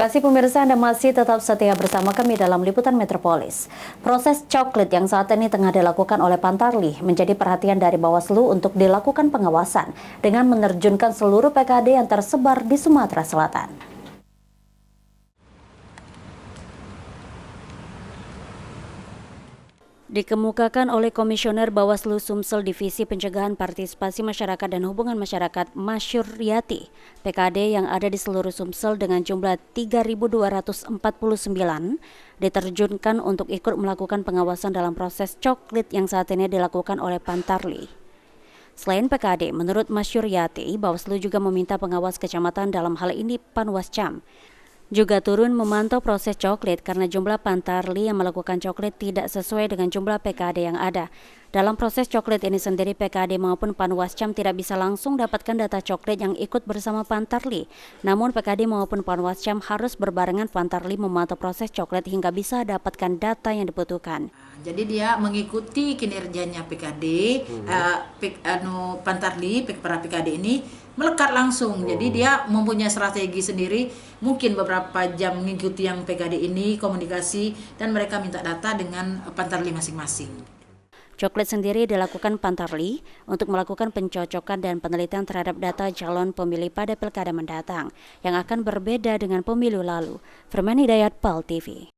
kasih pemirsa, Anda masih tetap setia bersama kami dalam Liputan Metropolis. Proses coklit yang saat ini tengah dilakukan oleh Pantarlih menjadi perhatian dari Bawaslu untuk dilakukan pengawasan dengan menerjunkan seluruh PKD yang tersebar di Sumatera Selatan. Dikemukakan oleh Komisioner Bawaslu Sumsel Divisi Pencegahan Partisipasi Masyarakat dan Hubungan Masyarakat Masyur Riyati, PKD yang ada di seluruh Sumsel dengan jumlah 3.249 diterjunkan untuk ikut melakukan pengawasan dalam proses coklit yang saat ini dilakukan oleh Pantarlih. Selain PKD, menurut Masyur Riyati, Bawaslu juga meminta pengawas kecamatan dalam hal ini Panwascam juga turun memantau proses coklit karena jumlah Pantarlih yang melakukan coklit tidak sesuai dengan jumlah PKD yang ada. Dalam proses coklit ini sendiri, PKD maupun Panwascam tidak bisa langsung dapatkan data coklit yang ikut bersama Pantarlih. Namun PKD maupun Panwascam harus berbarengan Pantarlih memantau proses coklit hingga bisa dapatkan data yang dibutuhkan. Jadi dia mengikuti kinerjanya PKD, Pantarlih, para PKD ini melekat langsung. Jadi dia mempunyai strategi sendiri, mungkin beberapa jam mengikuti yang PKD ini, komunikasi, dan mereka minta data dengan Pantarlih masing-masing. Coklit sendiri dilakukan Pantarlih untuk melakukan pencocokan dan penelitian terhadap data calon pemilih pada pilkada mendatang yang akan berbeda dengan pemilu lalu. Firman Hidayat, PAL TV.